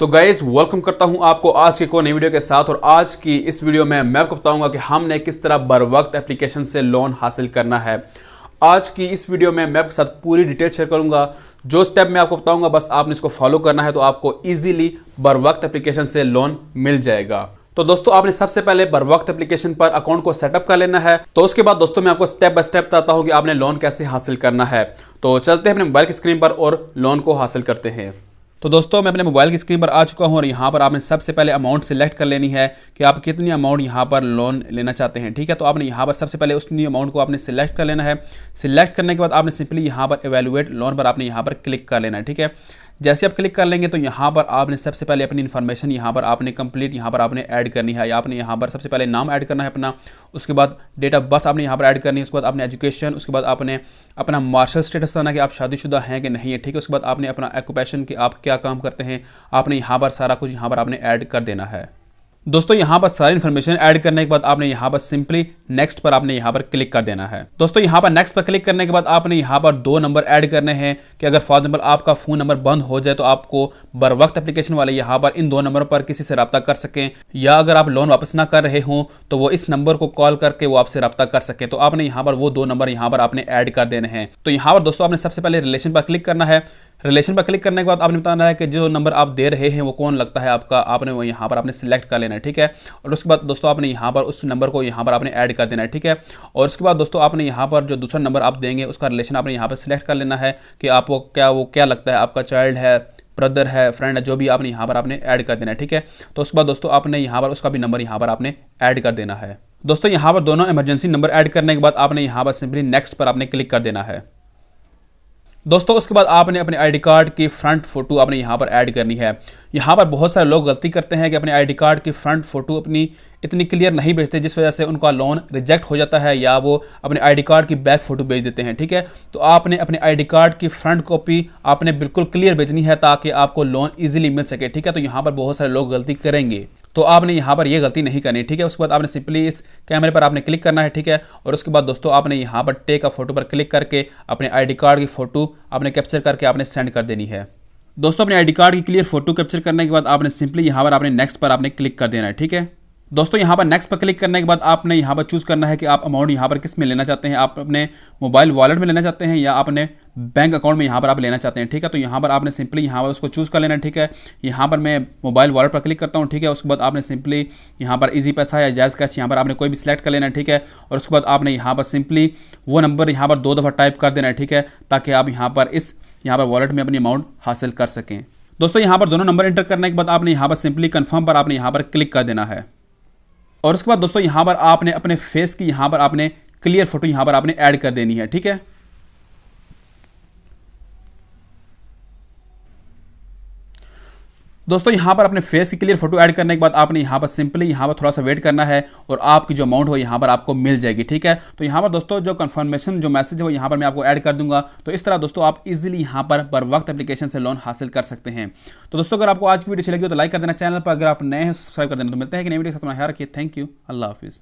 तो guys welcome करता हूं आपको आज की एक और नई वीडियो के साथ। और आज की इस वीडियो में मैं आपको बताऊंगा कि हमने किस तरह बर वक्त एप्लीकेशन से लोन हासिल करना है। आज की इस वीडियो में मैं आपके साथ पूरी डिटेल शेयर करूंगा। जो स्टेप मैं आपको बताऊंगा बस आपने इसको फॉलो करना है तो आपको इजीली बर वक्त एप्लीकेशन से लोन मिल जाएगा। तो दोस्तों आपने सबसे पहले बर वक्त एप्लीकेशन पर अकाउंट को सेटअप कर लेना है। तो उसके बाद दोस्तों मैं आपको स्टेप बाय स्टेप बताता हूं कि आपने लोन कैसे हासिल करना है। तो चलते हैं अपने मोबाइल की स्क्रीन पर और लोन को हासिल करते हैं। तो दोस्तों मैं अपने मोबाइल की स्क्रीन पर आ चुका हूं और यहाँ पर आपने सबसे पहले अमाउंट सिलेक्ट कर लेनी है कि आप कितनी अमाउंट यहाँ पर लोन लेना चाहते हैं। ठीक है, तो आपने यहाँ पर सबसे पहले उतनी अमाउंट को आपने सिलेक्ट कर लेना है। सिलेक्ट करने के बाद आपने सिंपली यहाँ पर इवैल्यूएट लोन पर आपने यहाँ पर क्लिक कर लेना है। ठीक है, जैसे आप क्लिक कर लेंगे तो यहाँ पर आपने सबसे पहले अपनी इन्फॉर्मेशन यहाँ पर आपने कंप्लीट यहाँ पर आपने ऐड करनी है। या आपने यहाँ पर सबसे पहले नाम ऐड करना है अपना, उसके बाद डेट ऑफ बर्थ आपने यहाँ पर ऐड करनी है, उसके बाद आपने एजुकेशन, उसके बाद आपने अपना मार्शल स्टेटस बताना कि आप शादीशुदा हैं कि नहीं है। ठीक है, उसके बाद आपने अपना ऑक्यूपेशन कि आप क्या काम करते हैं आपने यहाँ पर सारा कुछ यहाँ पर आपने ऐड कर देना है। दोस्तों यहाँ पर सारी इन्फॉर्मेशन ऐड करने के बाद आपने यहाँ पर सिंपली नेक्स्ट पर आपने यहाँ पर क्लिक कर देना है। दोस्तों यहाँ पर नेक्स्ट पर क्लिक करने के बाद आपने यहाँ पर 2 नंबर ऐड करने हैं कि अगर फॉर एग्जाम्पल आपका फोन नंबर बंद हो जाए तो आपको बर वक्त एप्लीकेशन वाले यहाँ पर इन 2 नंबरों पर किसी से रब्ता कर सकें, या अगर आप लोन वापस ना कर रहे हों तो वो इस नंबर को कॉल करके वो आपसे रब्ता कर सके। तो आपने यहाँ पर वो 2 नंबर यहाँ पर आपने ऐड कर देने हैं। तो यहाँ पर दोस्तों आपने सबसे पहले रिलेशन पर क्लिक करना है। रिलेशन पर क्लिक करने के बाद आपने बताना है कि जो नंबर आप दे रहे हैं वो कौन लगता है आपका, आपने वो यहाँ पर आपने सिलेक्ट कर लेना है। ठीक है, और उसके बाद दोस्तों आपने यहाँ पर उस नंबर को यहाँ पर आपने ऐड कर देना है। ठीक है, और उसके बाद दोस्तों आपने यहाँ पर जो दूसरा नंबर आप देंगे उसका रिलेशन आपने यहाँ पर सिलेक्ट कर लेना है कि आपको वो क्या लगता है, आपका चाइल्ड है, ब्रदर है, फ्रेंड है, जो भी आपने यहाँ पर आपने ऐड कर देना है। ठीक है, तो उसके बाद दोस्तों आपने यहाँ पर उसका भी नंबर यहाँ पर आपने ऐड कर देना है। दोस्तों यहाँ पर दोनों इमरजेंसी नंबर ऐड करने के बाद आपने यहाँ पर सिंपली नेक्स्ट पर आपने क्लिक कर देना है। दोस्तों उसके बाद आपने अपने आईडी कार्ड की फ्रंट फोटो आपने यहाँ पर ऐड करनी है। यहाँ पर बहुत सारे लोग गलती करते हैं कि अपने आईडी कार्ड की फ्रंट फोटो अपनी इतनी क्लियर नहीं भेजते, जिस वजह से उनका लोन रिजेक्ट हो जाता है या वो अपने आईडी कार्ड की बैक फोटो भेज देते हैं। ठीक है, तो आपने अपने आईडी कार्ड की फ्रंट कॉपी आपने बिल्कुल क्लियर भेजनी है ताकि आपको लोन ईजिली मिल सके। ठीक है, तो यहाँ पर बहुत सारे लोग गलती करेंगे तो आपने यहाँ पर ये गलती नहीं करनी। ठीक है, उसके बाद आपने सिंपली इस कैमरे पर आपने क्लिक करना है। ठीक है, और उसके बाद दोस्तों आपने यहाँ पर टेक अ फोटो पर क्लिक करके अपने आईडी कार्ड की फोटो आपने कैप्चर करके आपने सेंड कर देनी है। दोस्तों अपने आईडी कार्ड की क्लियर फोटो कैप्चर करने के बाद आपने सिंपली यहाँ पर आपने नेक्स्ट पर आपने क्लिक कर देना है। ठीक है, दोस्तों यहाँ पर नेक्स्ट पर क्लिक करने के बाद आपने यहाँ पर चूज करना है कि आप अमाउंट यहाँ पर किस में लेना चाहते हैं। आप अपने मोबाइल वॉलेट में लेना चाहते हैं या अपने बैंक अकाउंट में यहाँ पर आप लेना चाहते हैं। ठीक है, तो यहाँ पर आपने सिंपली यहाँ पर उसको चूज कर लेना है। ठीक है, यहाँ पर मैं मोबाइल वॉलेट पर क्लिक करता हूँ। ठीक है, उसके बाद आपने सिंपली यहाँ पर इजी पैसा या जायज़ कैश यहाँ पर आपने कोई भी सिलेक्ट कर लेना है। ठीक है, और उसके बाद आपने यहाँ पर सिंपली वो नंबर यहाँ पर 2 दफ़ा टाइप कर देना है। ठीक है, ताकि आप यहाँ पर वॉलेट में अपनी अमाउंट हासिल कर सकें। दोस्तों यहाँ पर दोनों नंबर एंटर करने के बाद आपने यहाँ पर सिंपली कन्फर्म पर आपने यहाँ पर क्लिक कर देना है। और उसके बाद दोस्तों यहाँ पर आपने अपने फेस की यहाँ पर आपने क्लियर फोटो यहाँ पर आपने ऐड कर देनी है। ठीक है, दोस्तों यहाँ पर अपने फेस की क्लियर फोटो ऐड करने के बाद आपने यहाँ पर सिंपली यहाँ पर थोड़ा सा वेट करना है और आपकी जो अमाउंट हो यहाँ पर आपको मिल जाएगी। ठीक है, तो यहाँ पर दोस्तों जो कंफर्मेशन जो मैसेज है वो यहाँ पर मैं आपको ऐड कर दूंगा। तो इस तरह दोस्तों आप इजीली यहाँ पर वक्त एप्लीकेशन से लोन हासिल कर सकते हैं। तो दोस्तों अगर आपको आज की वीडियो अच्छी लगी हो तो लाइक कर देना, चैनल पर अगर आप नए हैं सब्सक्राइब कर देना। तो मिलते हैं कि नई वीडियो के साथ, अपना ख्याल रखिए। थैंक यू, अल्लाह हाफिज़।